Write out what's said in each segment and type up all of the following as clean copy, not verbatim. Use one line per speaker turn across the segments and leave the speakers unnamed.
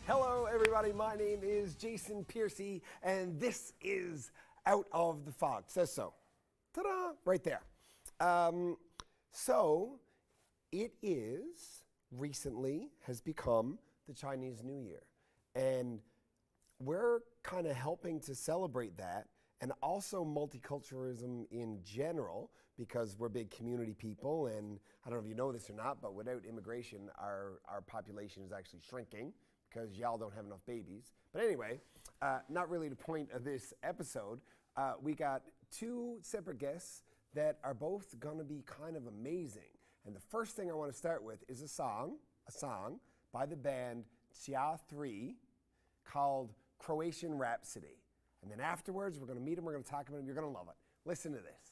Hello, everybody. My name is Jason Piercey, and this is Out of the Fog. Says so. Ta-da! Right there. So, it is recently has become the Chinese New Year, and we're kind of helping to celebrate that, and also multiculturalism in general, because we're big community people, and I don't know if you know this or not, but without immigration, our population is actually shrinking because y'all don't have enough babies. But anyway, not really the point of this episode. We got two separate guests that are both gonna be kind of amazing. And the first thing I wanna start with is a song by the band Xia3 called Croatian Rhapsody. And then afterwards, we're gonna meet them, we're gonna talk about them, you're gonna love it. Listen to this.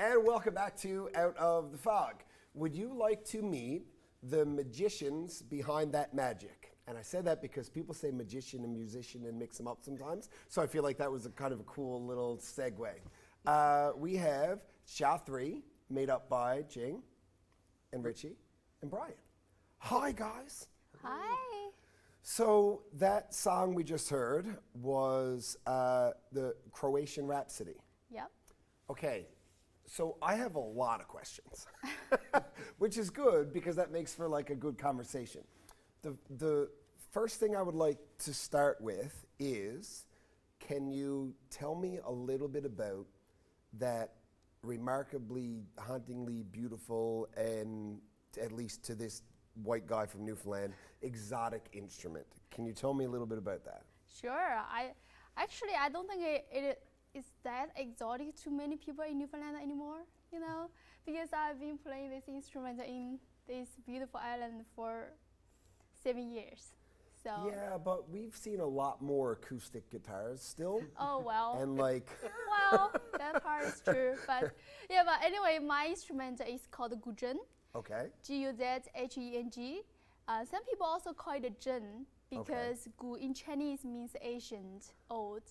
And welcome back to Out of the Fog. Would you like to meet the magicians behind that magic? And I said that because people say magician and musician and mix them up sometimes. So I feel like that was a kind of a cool little segue. We have Xia3, made up by Jing and Ritche and Brian. Hi, guys.
Hi.
So that song we just heard was the Croatian Rhapsody.
Yep.
Okay, so I have a lot of questions, which is good because that makes for like a good conversation. The first thing I would like to start with is, can you tell me a little bit about that remarkably, hauntingly beautiful, and at least to this white guy from Newfoundland, exotic instrument? Can you tell me a little bit about that?
Sure. I don't think it is that exotic to many people in Newfoundland anymore, you know, because I've been playing this instrument in this beautiful island for 7 years. So.
Yeah, but we've seen a lot more acoustic guitars still.
Oh, well.
And like.
Well, that part is true. But yeah, but anyway, my instrument is called guzheng.
Okay.
Guzheng. Some people also call it zheng because gu in Chinese means ancient, old.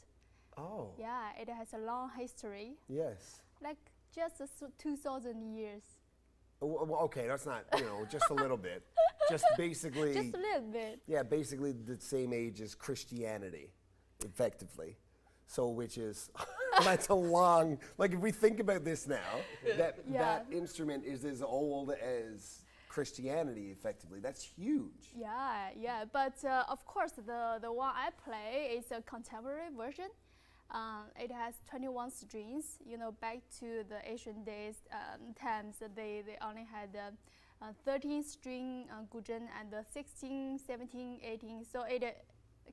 Oh.
Yeah, it has a long history.
Yes.
Like just 2,000 years.
Well, okay, that's not, just a little bit. Just basically.
Just a little bit.
Yeah, basically the same age as Christianity, effectively. So, which is, that's a long, like if we think about this now, that instrument is as old as Christianity, effectively. That's huge.
Yeah. But of course, the one I play is a contemporary version. It has 21 strings. Back to the ancient days, times, they only had 13-string guzheng and 16, 17, 18. So it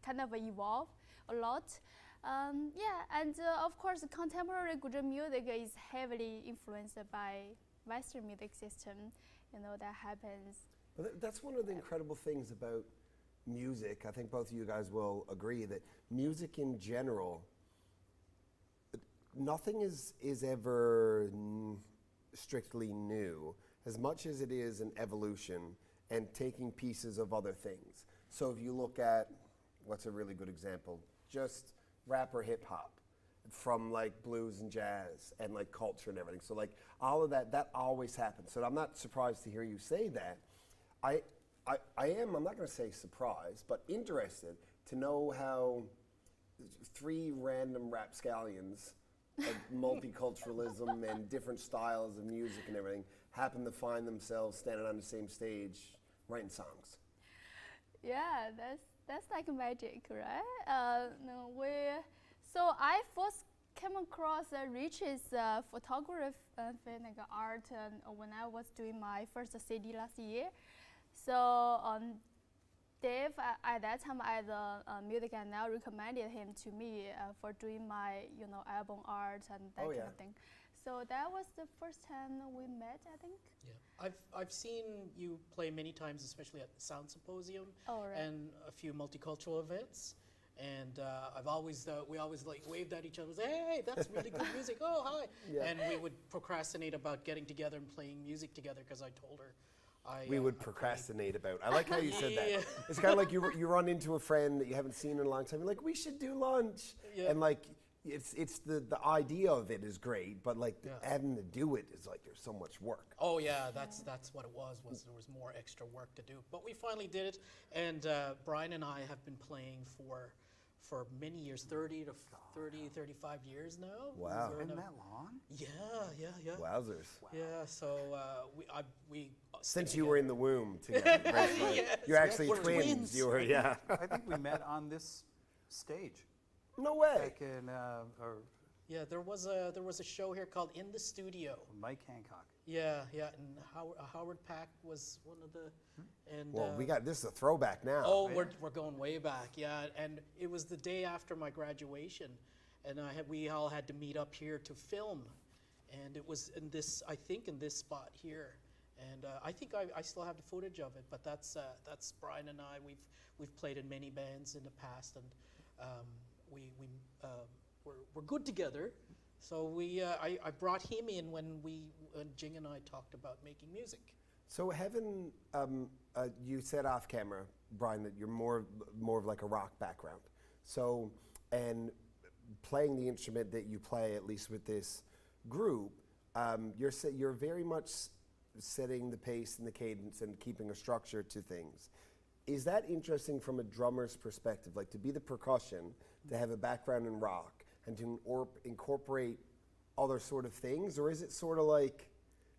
kind of evolved a lot. And of course, contemporary guzheng music is heavily influenced by Western music system. That happens.
But that's one of the incredible things about music. I think both of you guys will agree that music in general, nothing is ever strictly new, as much as it is an evolution and taking pieces of other things. So if you look at, what's a really good example? Just rap or hip hop, from like blues and jazz and like culture and everything. So like all of that always happens. So I'm not surprised to hear you say that. I'm not going to say surprised, but interested to know how 3 random rapscallions of multiculturalism and different styles of music and everything happen to find themselves standing on the same stage writing songs.
Yeah, that's like magic, right? So I first came across Ritche's photography art when I was doing my first CD last year. So Dave, at that time, as a music and now recommended him to me for doing my album art and that kind of thing. So that was the first time we met, I think.
Yeah, I've seen you play many times, especially at the Sound Symposium and a few multicultural events. And we always like waved at each other, say, hey, that's really good music. Oh, hi. Yeah. And we would procrastinate about getting together and playing music together because I told her. We
would procrastinate about. I like how you said that. It's kind of like you run into a friend that you haven't seen in a long time. You're like, we should do lunch. Yeah. And like, it's the idea of it is great, but like having to do it is like there's so much work.
Oh yeah, that's what it was there was more extra work to do. But we finally did it, and Brian and I have been playing for many years, 35 years now.
Wow.
Been that long?
Yeah.
Wowzers.
Wow. Yeah, so we
since you were in the womb together. Right?
Yes.
You're actually twins. You were, yeah.
I think we met on this stage.
No way.
Back in,
yeah, there was a show here called In the Studio.
Mike Hancock.
Yeah, and Howard Pack was one of the, and
well, this is a throwback now.
Oh, we're going way back, yeah, and it was the day after my graduation, and we all had to meet up here to film, and it was in this spot here, and I think I still have the footage of it, but that's Brian and I. We've played in many bands in the past, and we're good together. So I brought him in when Jing and I talked about making music.
So having, you said off camera, Brian, that you're more of like a rock background. So, and playing the instrument that you play, at least with this group, you're very much setting the pace and the cadence and keeping a structure to things. Is that interesting from a drummer's perspective, like to be the percussion, to have a background in rock, and to incorporate other sort of things? Or is it sort of like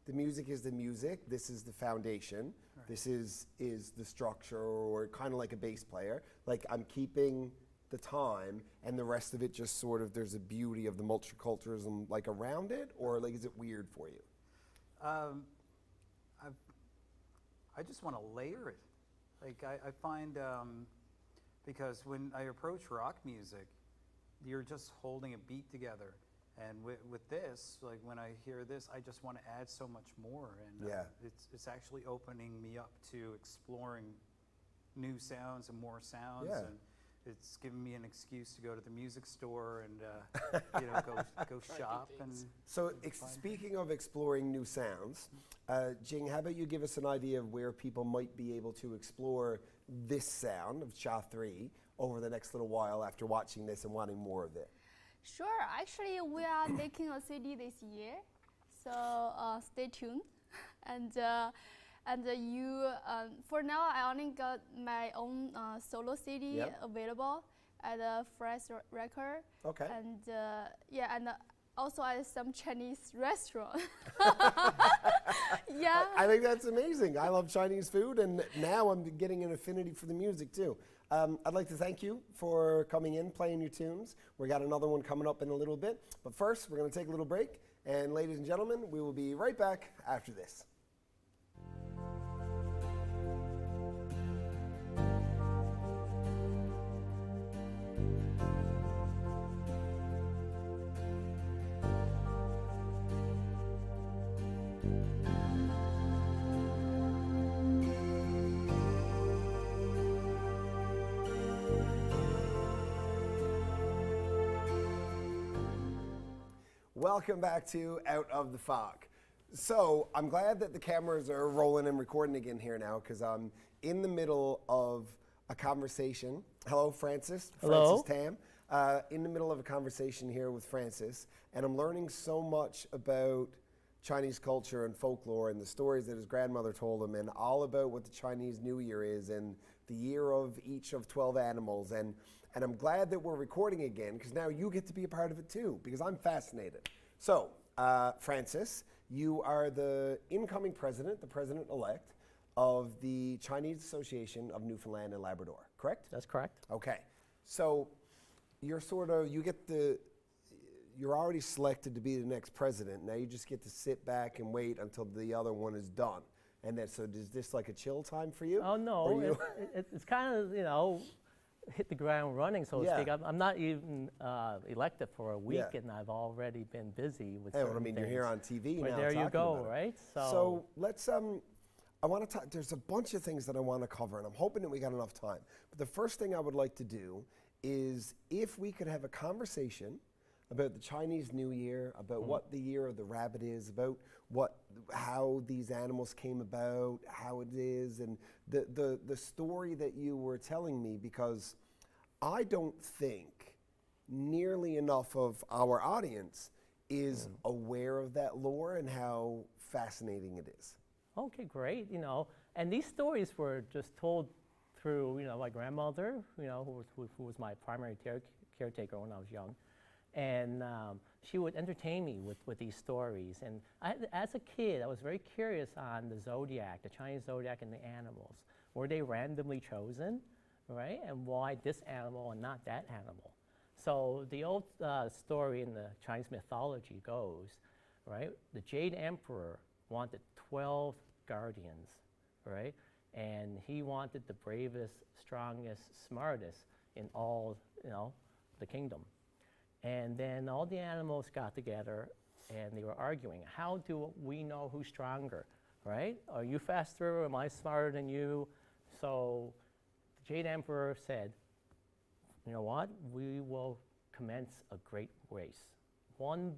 the music is the music, this is the foundation, right. This is the structure, or kind of like a bass player, like I'm keeping the time and the rest of it just sort of, there's a beauty of the multiculturalism like around it, or like is it weird for you?
I just want to layer it. Like I find, because when I approach rock music, you're just holding a beat together. And with this, like when I hear this, I just want to add so much more. And it's actually opening me up to exploring new sounds and more sounds.
Yeah.
And it's giving me an excuse to go to the music store and go shop. And
so speaking of exploring new sounds, Jing, how about you give us an idea of where people might be able to explore this sound of Xia3 over the next little while after watching this and wanting more of it?
Sure. Actually, we are making a CD this year, so stay tuned. And you, for now, I only got my own solo CD available at a Fresh Record.
Okay.
And and also at some Chinese restaurant. Yeah.
I think that's amazing. I love Chinese food, and now I'm getting an affinity for the music too. I'd like to thank you for coming in, playing your tunes. We got another one coming up in a little bit. But first, we're going to take a little break. And ladies and gentlemen, we will be right back after this. Welcome back to Out of the Fog. So I'm glad that the cameras are rolling and recording again here now, because I'm in the middle of a conversation. Hello, Francis.
Hello.
Francis Tam. In the middle of a conversation here with Francis, and I'm learning so much about Chinese culture and folklore and the stories that his grandmother told him, and all about what the Chinese New Year is and the year of each of 12 animals. And I'm glad that we're recording again, because now you get to be a part of it too, because I'm fascinated. So, Francis, you are the incoming president, the president-elect of the Chinese Association of Newfoundland and Labrador, correct?
That's correct.
Okay. So, you're you're already selected to be the next president. Now you just get to sit back and wait until the other one is done. And then, so is this like a chill time for you?
Oh, no. It's kind of, hit the ground running, so to speak. I'm not even elected for a week, and I've already been busy with certain things.
You're here on TV now.
There you go, right?
So let's, I want to talk, there's a bunch of things that I want to cover, and I'm hoping that we got enough time. But the first thing I would like to do is if we could have a conversation about the Chinese New Year, about what the year of the rabbit is, about how these animals came about, how it is, and the story that you were telling me, because I don't think nearly enough of our audience is aware of that lore and how fascinating it is.
Okay, great. And these stories were just told through, my grandmother, who was my primary caretaker when I was young. And she would entertain me with these stories. And as a kid, I was very curious on the zodiac, the Chinese zodiac, and the animals. Were they randomly chosen, right? And why this animal and not that animal? So the old story in the Chinese mythology goes, right? The Jade Emperor wanted 12 guardians, right? And he wanted the bravest, strongest, smartest in all, the kingdom. And then all the animals got together and they were arguing. How do we know who's stronger, right? Are you faster? Am I smarter than you? So the Jade Emperor said, you know what? We will commence a great race. One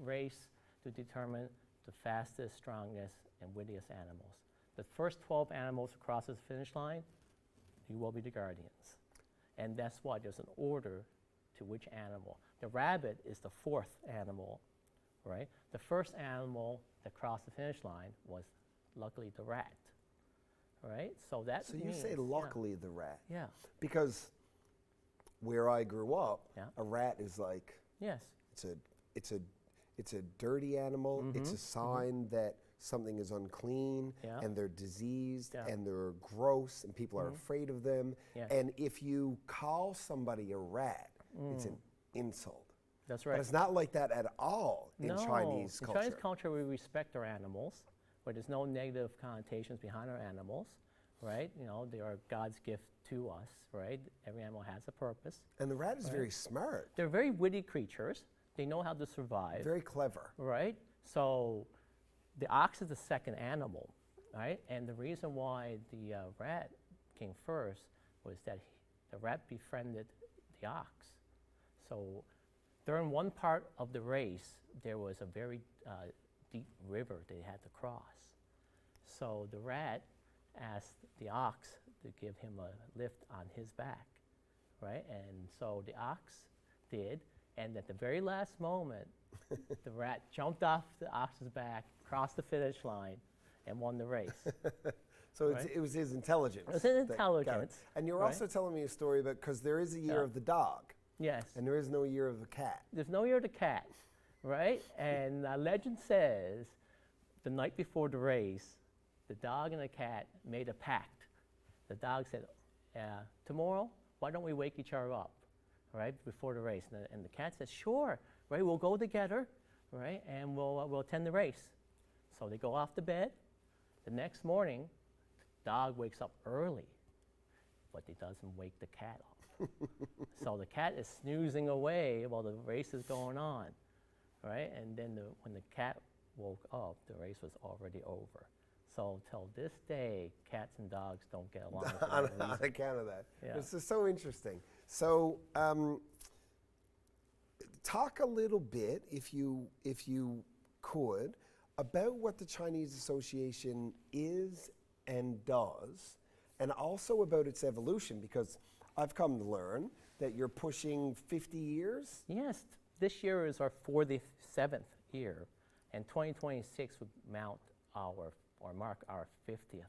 race to determine the fastest, strongest, and wittiest animals. The first 12 animals across this finish line, you will be the guardians. And that's why there's an order to which animal. The rabbit is the 4th animal, right? The first animal that crossed the finish line was luckily the rat, right? So that
So you
means,
say luckily the rat.
Yeah.
Because where I grew up,
Yeah.
a rat is like,
Yes.
it's a dirty animal. It's a sign that something is unclean
Yeah.
and they're diseased
Yeah.
and they're gross and people are afraid of them.
Yes.
And if you call somebody a rat, it's an insult.
That's
But
right.
it's not like that at all in Chinese
in
culture.
Chinese culture, we respect our animals, where there's no negative connotations behind our animals, right? You know, they are God's gift to us, right? Every animal has a purpose.
And the rat is very smart,
They're very witty creatures. They know how to survive,
very clever.
right? So the ox is the second animal, right? And the reason why the rat came first was that the rat befriended the ox. So during one part of the race, there was a very deep river they had to cross. So the rat asked the ox to give him a lift on his back, right? And so the ox did, and at the very last moment, the rat jumped off the ox's back, crossed the finish line, and won the race.
So
Right.
it was his intelligence.
It was his
that got it.
intelligence,
And you're
right?
also telling me a story about, because there is a year
Yeah.
of the dog,
Yes.
and there is no year of the cat.
There's no year of the cat, right? And legend says the night before the race, the dog and the cat made a pact. The dog said, tomorrow, why don't we wake each other up, right, before the race? And the cat says, sure, right, we'll go together, right, and we'll attend the race. So they go off to bed. The next morning, the dog wakes up early, but he doesn't wake the cat up. So the cat is snoozing away while the race is going on, right? And then when the cat woke up, the race was already over. So till this day, cats and dogs don't get along for
on,
that reason.
on account of that.
Yeah.
This is so interesting. So talk a little bit, if you could, about what the Chinese Association is and does, and also about its evolution, because I've come to learn that you're pushing 50 years.
Yes, this year is our 47th year, and 2026 would mark our 50th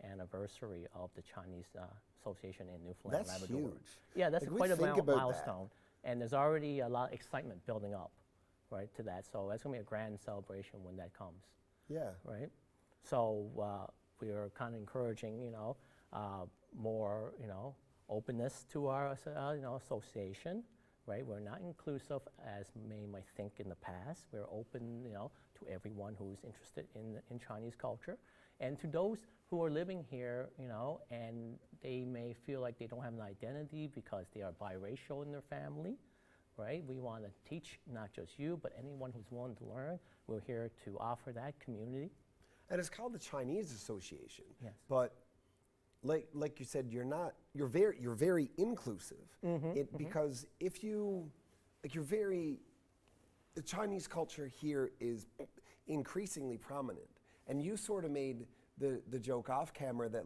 anniversary of the Chinese Association in Newfoundland and
That's
Labrador.
huge.
Yeah, that's
Like, we
quite a
think about that.
milestone, and there's already a lot of excitement building up, right, to that. So that's going to be a grand celebration when that comes,
Yeah.
right? So we are kind of encouraging, more, openness to our, association, right? We're not inclusive as many might think in the past. We're open, to everyone who's interested in Chinese culture, and to those who are living here, and they may feel like they don't have an identity because they are biracial in their family, right? We want to teach not just you, but anyone who's willing to learn. We're here to offer that community.
And it's called the Chinese Association.
Yes.
But like you said, you're very inclusive. Because if the Chinese culture here is increasingly prominent. And you sort of made the joke off camera that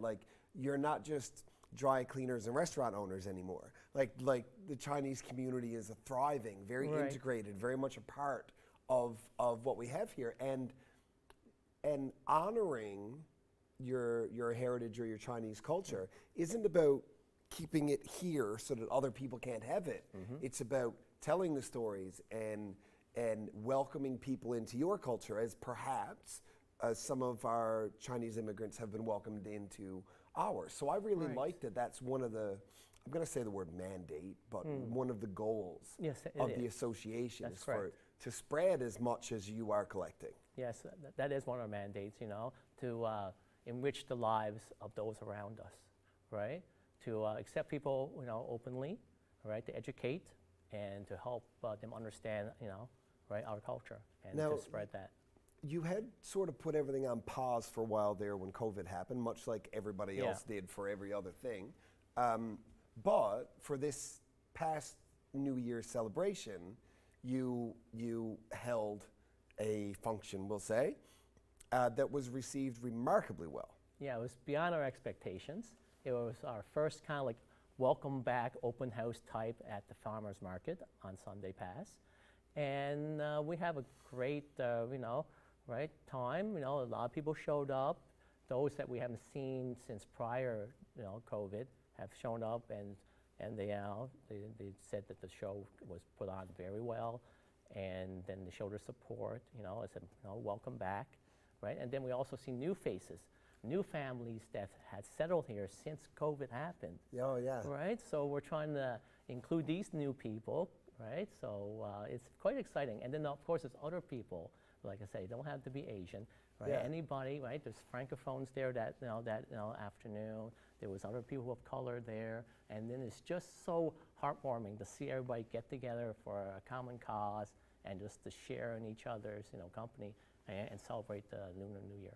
you're not just dry cleaners and restaurant owners anymore. Like the Chinese community is thriving, very
Right.
integrated, very much a part of what we have here. And honoring your heritage or your Chinese culture isn't about keeping it here so that other people can't have it. It's about telling the stories and welcoming people into your culture, as perhaps some of our Chinese immigrants have been welcomed into ours. So I really
Right.
like that. That's one of the, I'm going to say the word mandate, but one of the goals
Yes, it
of the
is.
association
That's
is for
correct.
to spread as much as you are collecting.
Yes, that is one of our mandates, to enrich the lives of those around us, right? To accept people, openly, right? To educate and to help them understand, right, our culture and
Now-
to spread that.
You had sort of put everything on pause for a while there when COVID happened, much like everybody else did for every other thing. But for this past New Year's celebration, you held a function, we'll say, that was received remarkably well.
Yeah, it was beyond our expectations. It was our first kind of like welcome back open house type at the farmers market on Sunday Pass. And we have a great, time. A lot of people showed up. Those that we haven't seen since prior, COVID have shown up, and they said that the show was put on very well, and then they showed their support. I said, welcome back, right? And then we also see new faces, new families that had settled here since COVID happened.
Oh, yeah.
Right, so we're trying to include these new people, right? So it's quite exciting. And then of course there's other people, like I say, don't have to be Asian, right?
Yeah.
Anybody, right? There's francophones there that afternoon. There was other people of color there, and then it's just so heartwarming to see everybody get together for a common cause and just to share in each other's company and celebrate the Lunar New Year.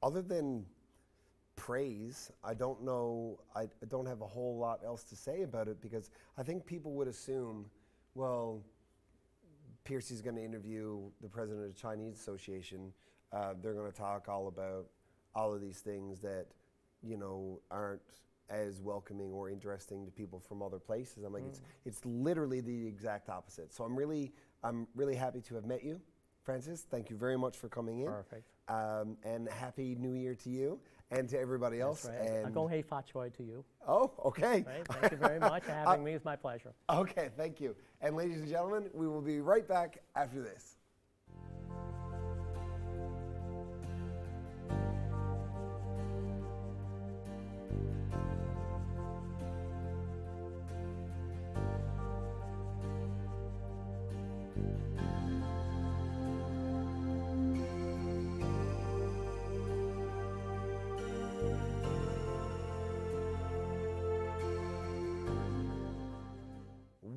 Other than praise, I don't know, I don't have a whole lot else to say about it, because I think people would assume, well, Piercey's going to interview the president of the Chinese Association. They're going to talk all about all of these things that, aren't as welcoming or interesting to people from other places. I'm like, it's literally the exact opposite. So I'm really happy to have met you, Francis. Thank you very much for coming in.
Perfect.
And Happy New Year to you and to everybody else.
That's right.
And
Gong Hei Fa Choi to you.
oh, okay.
Right? Thank you very much for having me. It's my pleasure.
Okay, thank you. And ladies and gentlemen, we will be right back after this.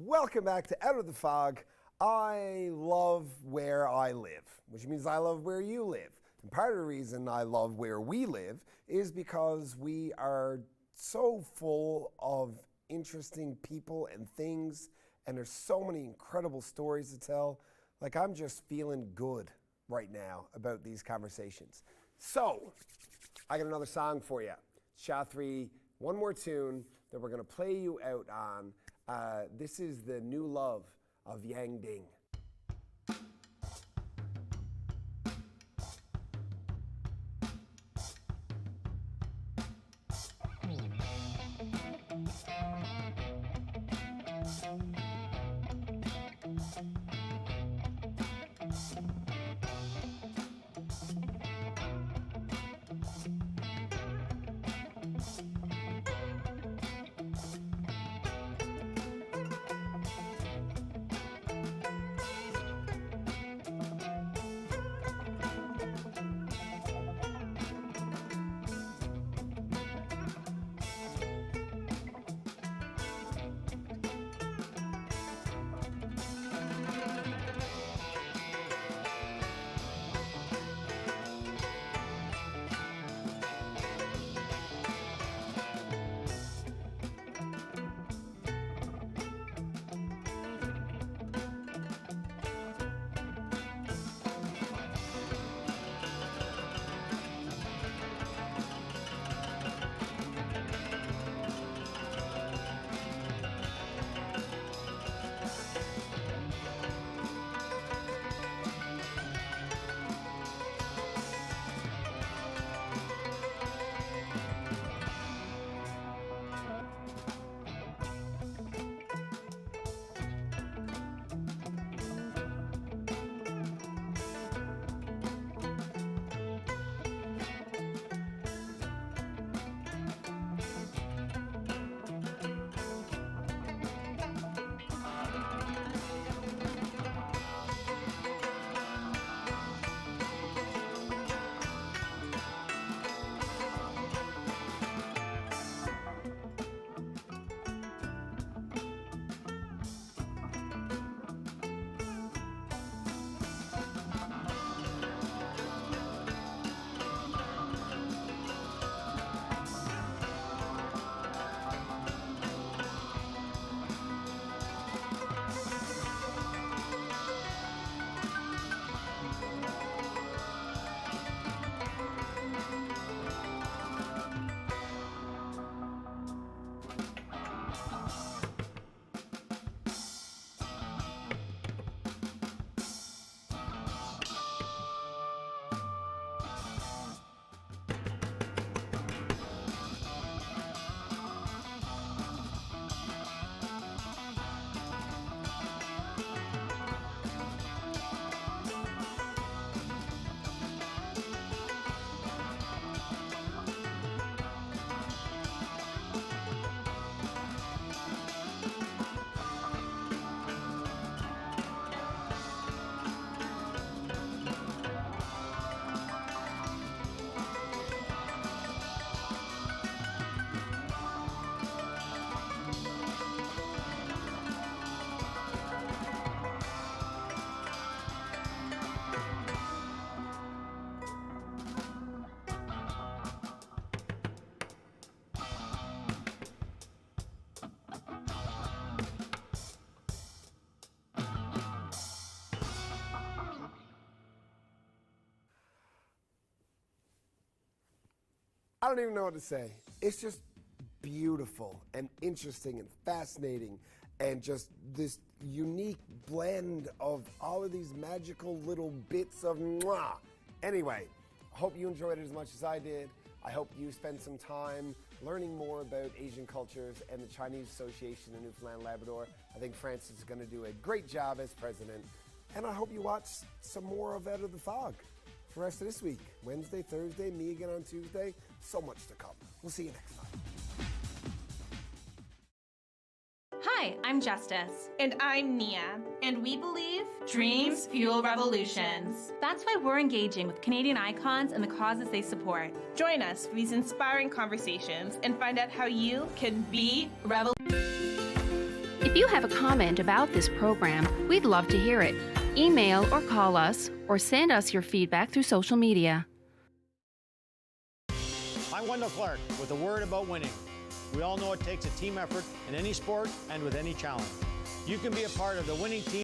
Welcome back to Out of the Fog. I love where I live, which means I love where you live. And part of the reason I love where we live is because we are so full of interesting people and things, and there's so many incredible stories to tell. Like, I'm just feeling good right now about these conversations. So, I got another song for you. Xia3, one more tune that we're going to play you out on. This is the new love of Yang Ding. I don't even know what to say. It's just beautiful and interesting and fascinating, and just this unique blend of all of these magical little bits of mwah. Anyway, I hope you enjoyed it as much as I did. I hope you spend some time learning more about Asian cultures and the Chinese Association in Newfoundland and Labrador. I think Francis is going to do a great job as president. And I hope you watch some more of Out of the Fog for the rest of this week. Wednesday, Thursday, me again on Tuesday. So much to come. We'll see you next time.
Hi, I'm Justice.
And I'm Nia.
And we believe
Dreams fuel revolutions.
That's why we're engaging with Canadian icons and the causes they support.
Join us for these inspiring conversations and find out how you can be
If you have a comment about this program, we'd love to hear it. Email or call us, or send us your feedback through social media.
I'm Wendell Clark with a word about winning. We all know it takes a team effort in any sport and with any challenge. You can be a part of the winning team.